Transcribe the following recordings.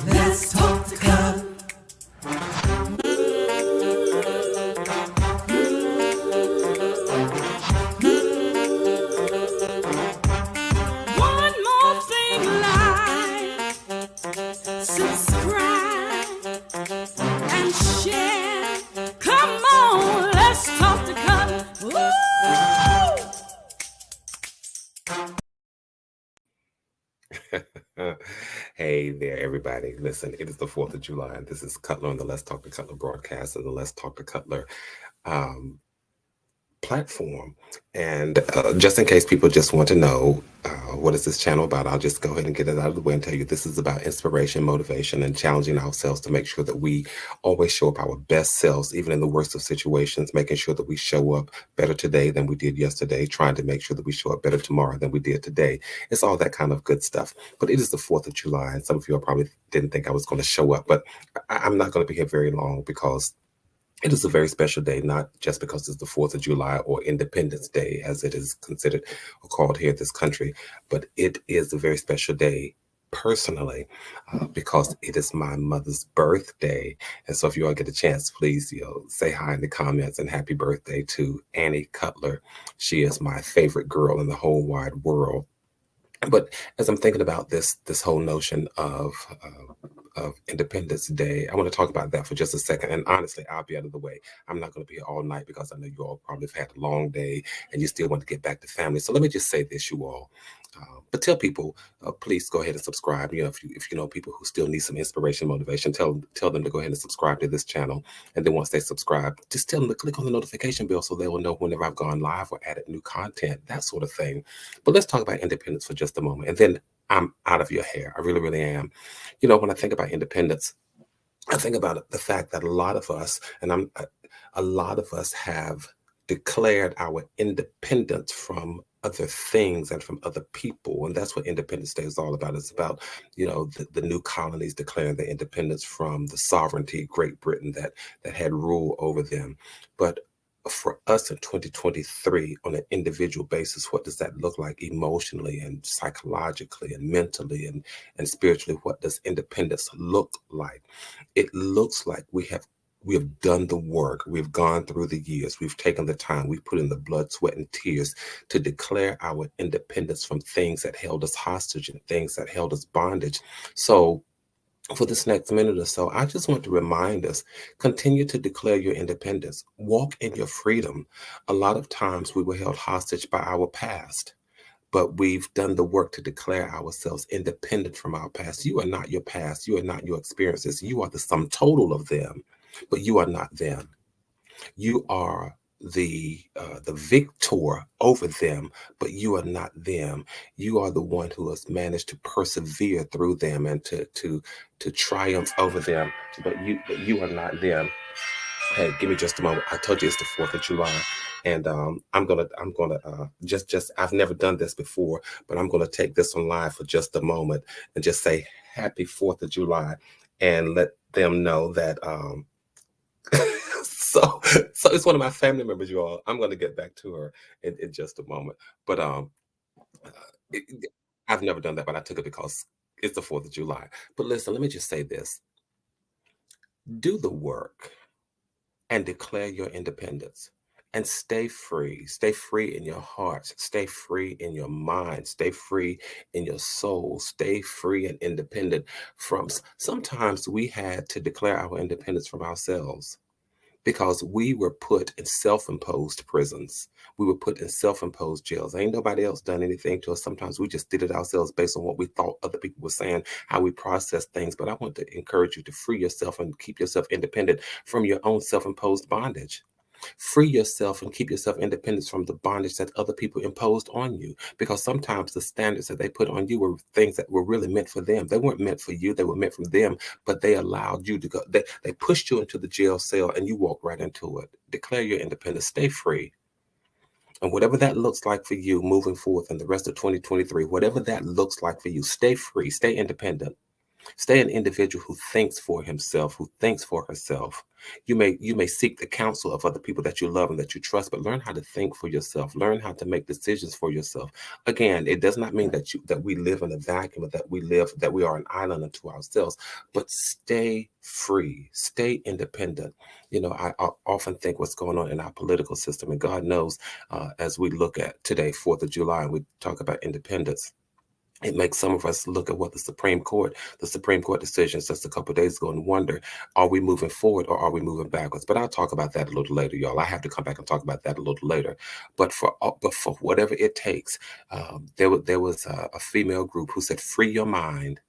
Let's talk to God. One more thing, like, subscribe and share. Come on, let's talk to God. Woo! Hey there, everybody. Listen, it is the 4th of July, and this is Cutler on the Let's Talk to Cutler broadcast of the Let's Talk to Cutler platform. And just in case people just want to know what is this channel about, I'll just go ahead and get it out of the way and tell you this is about inspiration, motivation, and challenging ourselves to make sure that we always show up our best selves, even in the worst of situations, making sure that we show up better today than we did yesterday, trying to make sure that we show up better tomorrow than we did today. It's all that kind of good stuff. But it is the 4th of July, and some of you probably didn't think I was going to show up, but I'm not going to be here very long because it is a very special day, not just because it's the 4th of July or Independence Day, as it is considered or called here in this country, but it is a very special day personally because it is my mother's birthday. And so if you all get a chance, please say hi in the comments and happy birthday to Annie Cutler. She is my favorite girl in the whole wide world. But as I'm thinking about this whole notion of Independence Day, I want to talk about that for just a second. And honestly, I'll be out of the way. I'm not going to be here all night because I know you all probably have had a long day and you still want to get back to family. So let me just say this, you all. But tell people, please go ahead and subscribe. If you know people who still need some inspiration, motivation, tell them to go ahead and subscribe to this channel. And then once they subscribe, just tell them to click on the notification bell so they will know whenever I've gone live or added new content, that sort of thing. But let's talk about independence for just a moment. And then I'm out of your hair. I really, really am. When I think about independence, I think about the fact that a lot of us have declared our independence from other things and from other people. And that's what Independence Day is all about. It's about, the new colonies declaring their independence from the sovereignty, Great Britain, that had rule over them. But for us in 2023, on an individual basis, what does that look like emotionally and psychologically and mentally and spiritually? What does independence look like? It looks like we have done the work. We've gone through the years. We've taken the time. We've put in the blood, sweat, and tears to declare our independence from things that held us hostage and things that held us bondage. So for this next minute or so, I just want to remind us, continue to declare your independence. Walk in your freedom. A lot of times we were held hostage by our past, but we've done the work to declare ourselves independent from our past. You are not your past. You are not your experiences. You are the sum total of them, but you are not them. You are the victor over them, but you are not them. You are the one who has managed to persevere through them and to triumph over them, but you are not them. Hey, give me just a moment. I told you it's the 4th of July, and I'm gonna just I've never done this before, but I'm gonna take this on live for just a moment and just say happy 4th of July and let them know that so it's one of my family members, you all. I'm going to get back to her in just a moment. But I've never done that, but I took it because it's the 4th of July. But listen, let me just say this. Do the work and declare your independence. And stay free. Stay free in your heart. Stay free in your mind. Stay free in your soul. Stay free and independent from. Sometimes we had to declare our independence from ourselves, because we were put in self-imposed prisons. We were put in self-imposed jails. Ain't nobody else done anything to us. Sometimes we just did it ourselves based on what we thought other people were saying, how we process things. But I want to encourage you to free yourself and keep yourself independent from your own self-imposed bondage. Free yourself and keep yourself independent from the bondage that other people imposed on you, because sometimes the standards that they put on you were things that were really meant for them. They weren't meant for you. They were meant for them, but they allowed you to go. They pushed you into the jail cell and you walked right into it. Declare your independence. Stay free. And whatever that looks like for you moving forward in the rest of 2023, whatever that looks like for you, stay free, stay independent. Stay an individual who thinks for himself, who thinks for herself, You may seek the counsel of other people that you love and that you trust, but learn how to think for yourself. Learn how to make decisions for yourself. Again, it does not mean that we live in a vacuum, or that we are an island unto ourselves, but stay free, stay independent. I often think what's going on in our political system, and God knows, as we look at today, 4th of July, and we talk about independence, it makes some of us look at what the Supreme Court decisions just a couple of days ago and wonder, are we moving forward or are we moving backwards? But I'll talk about that a little later, y'all. I have to come back and talk about that a little later. But for whatever it takes, there was a female group who said, free your mind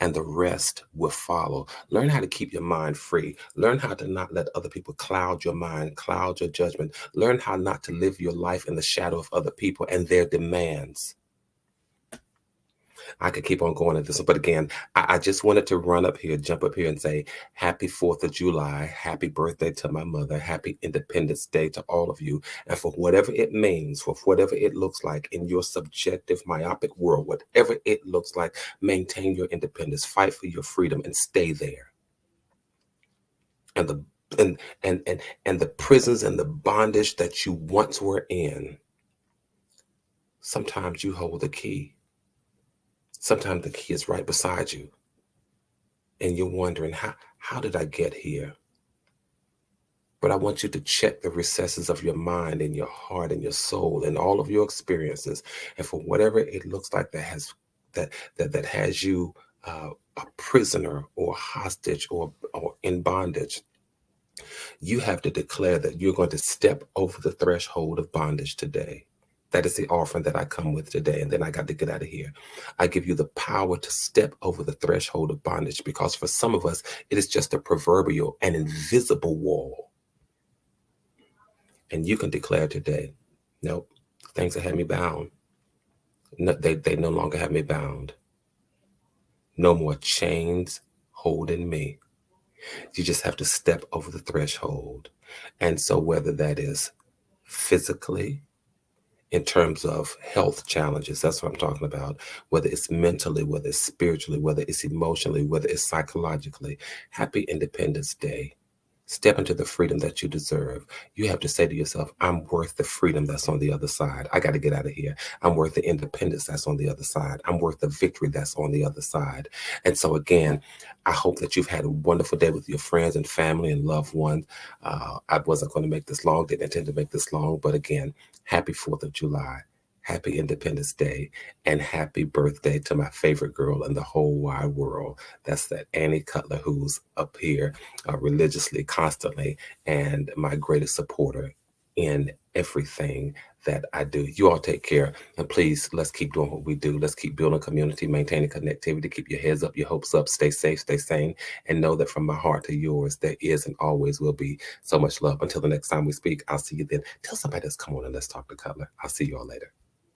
and the rest will follow. Learn how to keep your mind free. Learn how to not let other people cloud your mind, cloud your judgment. Learn how not to live your life in the shadow of other people and their demands. I could keep on going at this, but again, I just wanted to jump up here and say happy 4th of July, happy birthday to my mother, happy Independence Day to all of you. And for whatever it means, for whatever it looks like in your subjective, myopic world, whatever it looks like, maintain your independence, fight for your freedom, and stay there. And the prisons and the bondage that you once were in, sometimes you hold the key. Sometimes the key is right beside you, and you're wondering, how did I get here? But I want you to check the recesses of your mind and your heart and your soul and all of your experiences. And for whatever it looks like that has you a prisoner or hostage or in bondage, you have to declare that you're going to step over the threshold of bondage today. That is the offering that I come with today. And then I got to get out of here. I give you the power to step over the threshold of bondage, because for some of us, it is just a proverbial and invisible wall. And you can declare today, nope, things that had me bound, no, they no longer have me bound. No more chains holding me. You just have to step over the threshold. And so whether that is physically, in terms of health challenges, that's what I'm talking about, whether it's mentally, whether it's spiritually, whether it's emotionally, whether it's psychologically, happy Independence Day. Step into the freedom that you deserve. You have to say to yourself, I'm worth the freedom that's on the other side. I got to get out of here. I'm worth the independence that's on the other side. I'm worth the victory that's on the other side. And so again, I hope that you've had a wonderful day with your friends and family and loved ones. I wasn't going to make this long, didn't intend to make this long, but again, happy 4th of July. Happy Independence Day, and happy birthday to my favorite girl in the whole wide world. That's that Annie Cutler, who's up here religiously, constantly, and my greatest supporter in everything that I do. You all take care, and please, let's keep doing what we do. Let's keep building community, maintaining connectivity, keep your heads up, your hopes up, stay safe, stay sane, and know that from my heart to yours, there is and always will be so much love. Until the next time we speak, I'll see you then. Tell somebody else, come on and let's talk to Cutler. I'll see you all later.